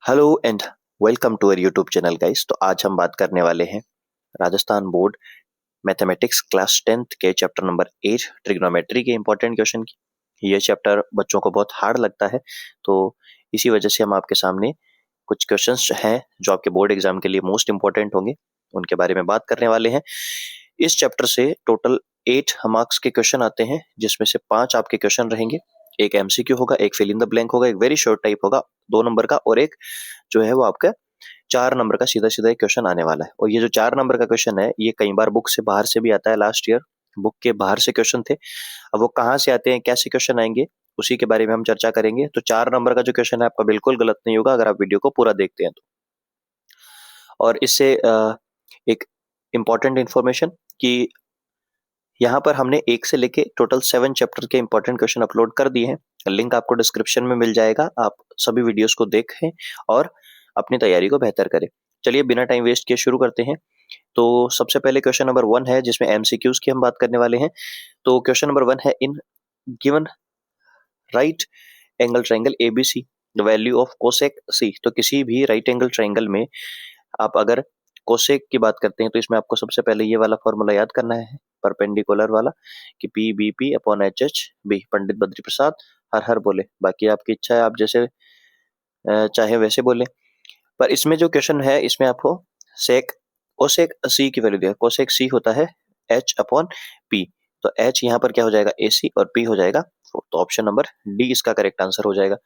Hello and welcome to our YouTube channel guys. तो आज हम बात करने वाले हैं Rajasthan board mathematics class 10th के चैप्टर नंबर 8 ट्रिग्नोमेट्री के इंपॉर्टेंट क्वेश्चन की। ये चैप्टर बच्चों को बहुत हार्ड लगता है, तो इसी वजह से हम आपके सामने कुछ क्वेश्चंस हैं जो आपके बोर्ड एग्जाम के लिए मोस्ट इंपॉर्टेंट होंगे, उनके बारे में बात करने वाले हैं। इस चैप्टर से टोटल 8 मार्क्स के क्वेश्चन आते हैं, जिसमें से 5 आपके क्वेश्चन रहेंगे। एक एमसीक्यू होगा, एक फिल इन द ब्लैंक होगा, एक वेरी शॉर्ट टाइप होगा 2 नंबर का, और एक जो है वो आपका 4 नंबर का सीधा सीधा एक क्वेश्चन आने वाला है। और ये जो 4 नंबर का क्वेश्चन है, ये कई बार बुक से बाहर से भी आता है। लास्ट ईयर बुक के बाहर से क्वेश्चन थे। अब वो कहाँ से आते हैं, कैसे क्वेश्चन आएंगे, उसी के बारे में हम चर्चा करेंगे। तो 4 नंबर का जो क्वेश्चन है आपका बिल्कुल गलत नहीं होगा अगर आप वीडियो को पूरा देखते हैं तो। और इससे एक इम्पॉर्टेंट इन्फॉर्मेशन कि यहाँ पर हमने 1 से लेके टोटल 7 चैप्टर के इंपॉर्टेंट क्वेश्चन अपलोड कर दिए हैं। लिंक आपको डिस्क्रिप्शन में मिल जाएगा, आप सभी वीडियोस को देखें और अपनी तैयारी को बेहतर करें। चलिए बिना टाइम वेस्ट किए शुरू करते हैं। तो सबसे पहले क्वेश्चन नंबर 1 है, जिसमें एमसीक्यूज की हम बात करने वाले हैं। तो क्वेश्चन नंबर 1 है, in given right angle triangle ABC the value of cosec C. तो किसी भी राइट एंगल ट्राइंगल में आप अगर कोसेक की बात करते हैं तो इसमें आपको सबसे पहले ये वाला फॉर्मूला याद करना है, परपेंडिकुलर वाला, कि P B P upon H H B. Pandit Badri Prasad हर हर बोले। बाकी आपकी इच्छा है, आप जैसे चाहे वैसे बोले। पर इसमें जो क्वेश्चन है, इसमें आपको सेक कोसेक सी की वैल्यू दिया। कोसेक सी होता है एच अपॉन पी। तो एच यहाँ पर क्या हो जाएगा, ए सी, और पी हो जाएगा 4। तो ऑप्शन नंबर डी इसका करेक्ट आंसर हो जाएगा।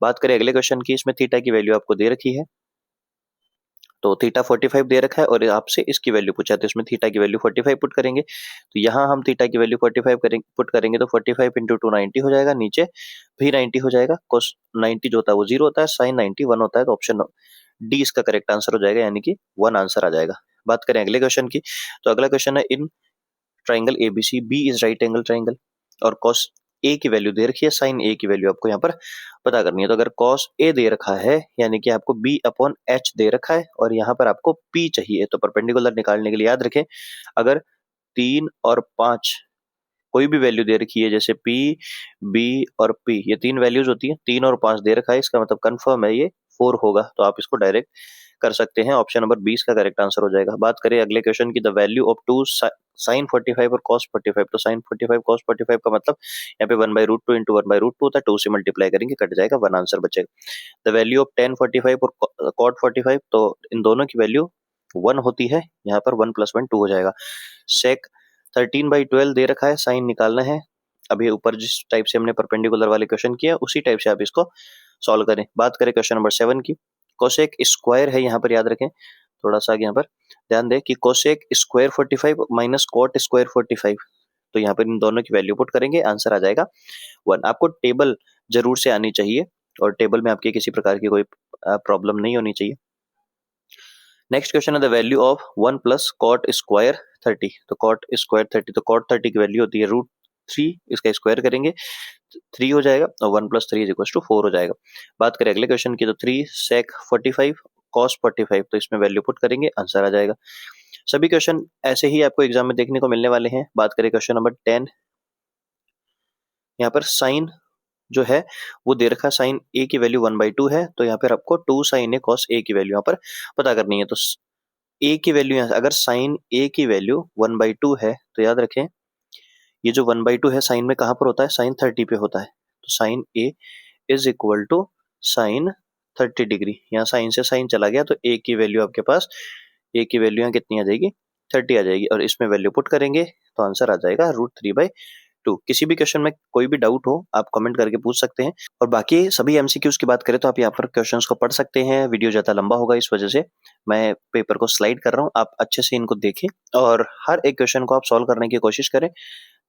बात करें अगले क्वेश्चन की, इसमें थीटा की वैल्यू आपको दे रखी है। तो थीटा 45 दे रखा है और आपसे इसकी वैल्यू पूछा, तो इसमें थीटा की वैल्यू 45 पुट करेंगे। तो यहाँ हम थीटा की वैल्यू 45 पुट करेंगे तो 45 इंटू 2 90 हो जाएगा, नीचे भी 90 हो जाएगा। कोस 90 जो होता है वो 0 होता है, साइन 90 1 होता है। तो ऑप्शन डी इसका करेक्ट आंसर हो जाएगा, यानी कि 1 आंसर आ जाएगा। बात करें अगले क्वेश्चन की, तो अगला क्वेश्चन है, in triangle ABC B is right angle triangle और कॉस ए की वैल्यू दे रखी है, साइन ए की वैल्यू आपको यहाँ पर पता करनी है। तो अगर कॉस ए दे रखा है, यानी कि आपको बी अपॉन एच दे रखा है, और यहाँ पर आपको पी चाहिए। तो परपेंडिकुलर निकालने के लिए याद रखें, अगर 3 और 5 कोई भी वैल्यू दे रखी है, जैसे पी बी और पी, ये 3 वैल्यूज होती है, 3 और 5 दे रखा है, इसका मतलब कंफर्म है ये 4 होगा। तो आप इसको डायरेक्ट कर सकते हैं, ऑप्शन नंबर 20 का करेक्ट आंसर हो जाएगा। बात करें अगले क्वेश्चन की, द वैल्यू ऑफ 2 साइन 45 और कॉस 45। तो साइन 45 कॉस 45 का मतलब यहाँ पे 1/√2 इंटू 1/√2 होता है। 2 से मल्टीप्लाई करेंगे, कट जाएगा, 1 आंसर बचेगा। द वैल्यू ऑफ tan 45 और cot 45, तो इन दोनों की वैल्यू 1 होती है, यहाँ पर 1 + 1 2 हो जाएगा। सेक 13/12 दे रखा है, साइन निकालना है। अभी ऊपर जिस टाइप से हमने परपेंडिकुलर वाले क्वेश्चन किया, उसी टाइप से आप इसको सॉल्व करें। बात करें क्वेश्चन नंबर 7 की, कोसेक स्क्वायर है, यहाँ पर याद रखें, थोड़ा सा यहाँ पर ध्यान दें कि cosec square 45 minus cot square 45। तो यहाँ पर इन दोनों की वैल्यू पुट करेंगे, आंसर आ जाएगा 1। आपको टेबल जरूर से आनी चाहिए, और टेबल में आपके किसी प्रकार की कोई प्रॉब्लम नहीं होनी चाहिए। नेक्स्ट क्वेश्चन है, the value of 1 + cot square 30। तो कॉट स्क्वायर 30, तो कॉट 30 की वैल्यू होती है √3, इसका स्क्वायर करेंगे 3 हो जाएगा, और 1 + 3 = 4 हो जाएगा। बात करें अगले क्वेश्चन की, तो 3 सेक 45 कॉस 45, तो इसमें वैल्यू पुट करेंगे, आंसर आ जाएगा। सभी क्वेश्चन ऐसे ही आपको एग्जाम में देखने को मिलने वाले हैं। बात करें क्वेश्चन नंबर 10, यहाँ पर साइन जो है वो दे रखा है, साइन ए की वैल्यू 1/2 है, तो यहाँ पर आपको 2 साइन ए कॉस ए की वैल्यू यहाँ पर पता करनी है। तो ए की वैल्यू, अगर साइन ए की वैल्यू 1/2 है, तो याद रखें ये जो 1/2 है साइन में कहाँ पर होता है, साइन 30 पे होता है। तो sine A is equal to sine 30 degree. यहाँ साइन से साइन चला गया, तो ए की वैल्यू आपके पास, ए की वैल्यू यहाँ कितनी आ जाएगी, 30 आ जाएगी, और इसमें वैल्यू पुट करेंगे तो आंसर आ जाएगा √3/2। किसी भी क्वेश्चन में कोई भी डाउट हो, आप कमेंट करके पूछ सकते हैं। और बाकी सभी एमसीक्यूज की बात करें तो आप यहाँ पर क्वेश्चंस को पढ़ सकते हैं। वीडियो ज्यादा लंबा होगा, इस वजह से मैं पेपर को स्लाइड कर रहा हूँ, आप अच्छे से इनको देखें और हर एक क्वेश्चन को आप सॉल्व करने की कोशिश करें।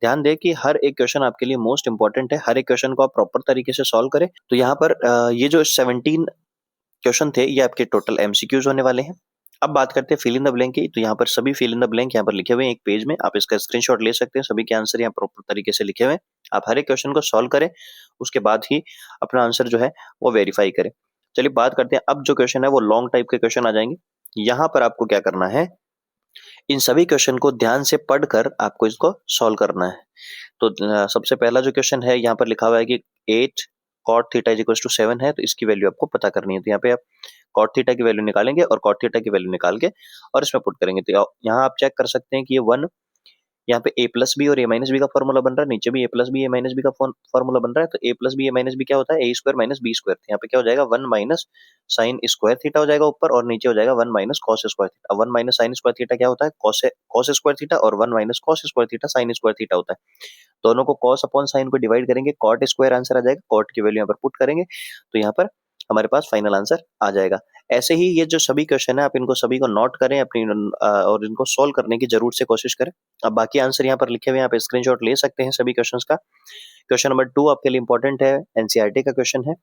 ध्यान दें कि हर एक क्वेश्चन आपके लिए मोस्ट इंपॉर्टेंट है, हर एक क्वेश्चन को आप प्रॉपर तरीके से सॉल्व करें। तो यहाँ पर ये जो 17 क्वेश्चन थे, ये आपके टोटल एमसीक्यूज होने वाले हैं। अब बात करते हैं फिल इन द ब्लैंक की। तो यहाँ पर सभी फिल इन द ब्लैंक यहाँ पर लिखे हुए हैं एक पेज में, आप इसका स्क्रीनशॉट ले सकते हैं। सभी के आंसर यहाँ प्रॉपर तरीके से लिखे हुए हैं। आप हर एक क्वेश्चन को सॉल्व करें, उसके बाद ही अपना आंसर जो है वो वेरीफाई करें। चलिए बात करते हैं, अब जो क्वेश्चन है वो लॉन्ग टाइप के क्वेश्चन आ जाएंगे। यहाँ पर आपको क्या करना है, इन सभी क्वेश्चन को ध्यान से पढ़कर आपको इसको सॉल्व करना है। तो सबसे पहला जो क्वेश्चन है, यहाँ पर लिखा हुआ है कि 8 cot theta is equal to 7 है, तो इसकी वैल्यू आपको पता करनी है। तो यहाँ पे आप कॉट थीटा की वैल्यू निकालेंगे और कॉट थीटा की वैल्यू निकाल के और इसमें पुट करेंगे। तो यहाँ आप चेक कर सकते हैं कि ये 1 यहाँ पे a प्लस बी और a माइनस बी का फॉर्मूला बन रहा है, नीचे भी a plus B a minus B का फॉर्मूला बन रहा है। तो a plus B a minus B क्या होता है, a square minus B square. यहाँ पे क्या हो जाएगा, 1 माइनस साइन स्क्वायर थीटा हो जाएगा ऊपर, और नीचे हो जाएगा 1 minus cos square theta. 1 minus sine square theta क्या होता है, कॉस स्क्वायर थीटा, और 1 minus cos square theta sine square theta होता है। दोनों को कॉस अपॉन साइन को डिवाइड करेंगे, कॉट स्क्वायर आंसर आ जाएगा, कॉट की वैल्यू यहाँ पर पुट करेंगे तो यहाँ पर हमारे पास फाइनल आंसर आ जाएगा। ऐसे ही ये जो सभी क्वेश्चन है आप इनको सभी को नोट करें अपनी और इनको सॉल्व करने की जरूर से कोशिश करें। अब बाकी आंसर यहाँ पर लिखे हुए हैं, आप स्क्रीनशॉट ले सकते हैं सभी क्वेश्चंस का। क्वेश्चन नंबर 2 आपके लिए इंपॉर्टेंट है, एनसीईआरटी का क्वेश्चन है।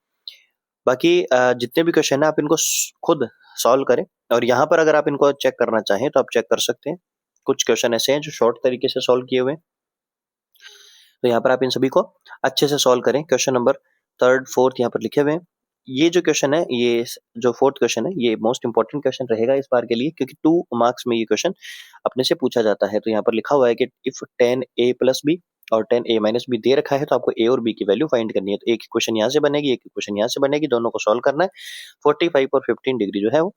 बाकी जितने भी क्वेश्चन है आप इनको खुद सॉल्व करें, और यहाँ पर अगर आप इनको चेक करना चाहें तो आप चेक कर सकते हैं। कुछ क्वेश्चन ऐसे हैं जो शॉर्ट तरीके से सॉल्व किए हुए हैं, तो यहाँ पर आप इन सभी को अच्छे से सॉल्व करें। क्वेश्चन नंबर 3, 4 यहाँ पर लिखे हुए हैं। ये जो क्वेश्चन है, ये जो 4th क्वेश्चन है, ये मोस्ट इंपॉर्टेंट क्वेश्चन रहेगा इस बार के लिए, क्योंकि 2 मार्क्स में ये क्वेश्चन अपने से पूछा जाता है। तो यहाँ पर लिखा हुआ है कि इफ 10a प्लस बी और 10a माइनस बी दे रखा है तो आपको a और b की वैल्यू फाइंड करनी है। तो एक क्वेश्चन यहाँ से बनेगी, एक क्वेश्चन यहाँ से बनेगी, दोनों को सॉल्व करना है। 45 और 15 डिग्री जो है वो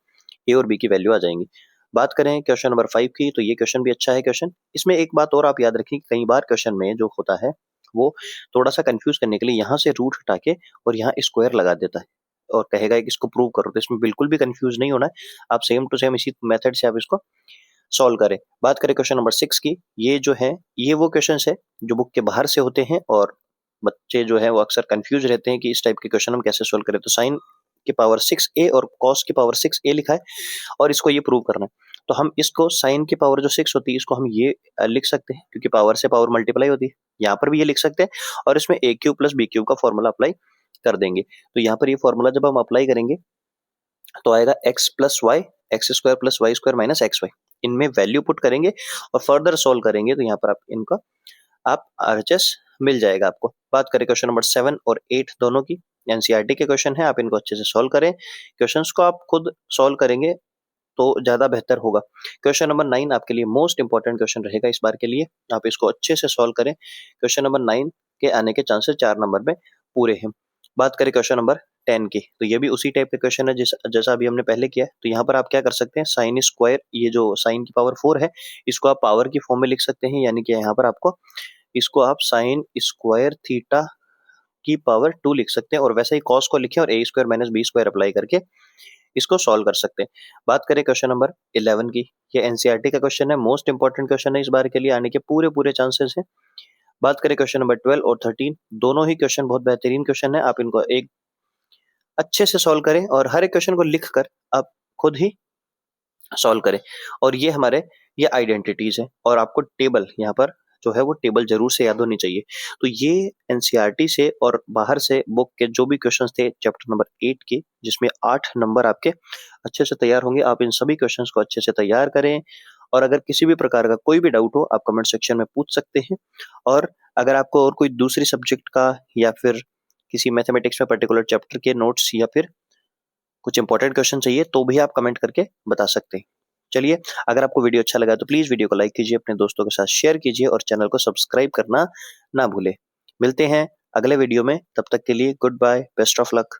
a और b की वैल्यू आ जाएंगी। बात करें क्वेश्चन नंबर 5 की, तो ये क्वेश्चन भी अच्छा है क्वेश्चन। इसमें एक बात और आप याद रखें, कई बार क्वेश्चन में जो होता है वो थोड़ा सा कंफ्यूज करने के लिए यहाँ से रूट हटा के और यहाँ स्क्वायर लगा देता है और कहेगा कि इसको प्रूव करो। तो इसमें बिल्कुल भी कंफ्यूज नहीं होना है, आप सेम टू सेम इसी मेथड से आप इसको सॉल्व करें। बात करें क्वेश्चन नंबर 6 की, ये जो है ये वो क्वेश्चन है जो बुक के बाहर से होते हैं और बच्चे जो है वो अक्सर कंफ्यूज रहते हैं कि इस टाइप के क्वेश्चन हम कैसे सोल्व करें। तो साइन की पावर 6a और कॉस की पावर 6a लिखा है और इसको ये प्रूव करना है। तो हम इसको साइन की पावर जो 6 होती है इसको हम ये लिख सकते हैं, क्योंकि पावर से पावर मल्टीप्लाई होती है। यहाँ पर भी ये लिख सकते हैं और इसमें a cube plus B cube का फॉर्मूला अप्लाई कर देंगे। तो यहाँ पर ये फॉर्मूला जब हम अप्लाई करेंगे तो आएगा x plus Y X square plus Y square minus X Y. इनमें वैल्यू पुट करेंगे और फर्दर सोल्व करेंगे तो यहाँ पर आप इनका आप RHS मिल जाएगा आपको। बात करें क्वेश्चन नंबर 7 और 8 दोनों की, एनसीईआरटी के क्वेश्चन है, आप इनको अच्छे से सोल्व करें। क्वेश्चंस को आप खुद सोल्व करेंगे तो ज्यादा बेहतर होगा। क्वेश्चन नंबर 9 आपके लिए मोस्ट इंपॉर्टेंट क्वेश्चन रहेगा इस बार के लिए, आप इसको अच्छे से सोल्व करें। क्वेश्चन नंबर 9 के आने के चांसेस 4 नंबर में पूरे हैं। बात करें क्वेश्चन नंबर 10 की, तो ये भी उसी टाइप के क्वेश्चन है जैसा अभी हमने पहले किया है। तो यहाँ पर आप क्या कर सकते हैं, साइन स्क्वायर, ये जो साइन की पावर 4 है इसको आप पावर की फॉर्म में लिख सकते हैं, यानी कि यहाँ पर आपको इसको आप साइन स्क्वायर थीटा की पावर 2 लिख सकते हैं, और वैसे ही कॉस को लिखें और a square minus B square apply करके इसको सॉल्व कर सकते हैं। बात करें क्वेश्चन नंबर 11 की, ये एनसीईआरटी का क्वेश्चन है, मोस्ट इंपॉर्टेंट क्वेश्चन है, इस बार के लिए आने के पूरे चांसेस हैं। बात करें क्वेश्चन नंबर 12 और 13, दोनों ही क्वेश्चन बहुत बेहतरीन क्वेश्चन है, आप इनको एक अच्छे से सॉल्व करें और हर एक क्वेश्चन को लिख कर आप खुद ही सॉल्व करें। और ये हमारे ये आइडेंटिटीज है, और आपको टेबल यहाँ पर जो है वो टेबल जरूर से याद होनी चाहिए। तो ये एनसीईआरटी से और बाहर से बुक के जो भी क्वेश्चंस थे चैप्टर नंबर 8 के, जिसमें 8 नंबर आपके अच्छे से तैयार होंगे, आप इन सभी क्वेश्चंस को अच्छे से तैयार करें। और अगर किसी भी प्रकार का कोई भी डाउट हो आप कमेंट सेक्शन में पूछ सकते हैं, और अगर आपको और कोई दूसरी सब्जेक्ट का या फिर किसी मैथमेटिक्स में पर्टिकुलर चैप्टर के नोट्स या फिर कुछ इंपॉर्टेंट क्वेश्चन चाहिए तो भी आप कमेंट करके बता सकते हैं। चलिए, अगर आपको वीडियो अच्छा लगा तो प्लीज वीडियो को लाइक कीजिए, अपने दोस्तों के साथ शेयर कीजिए और चैनल को सब्सक्राइब करना ना भूले। मिलते हैं अगले वीडियो में, तब तक के लिए goodbye, best of luck.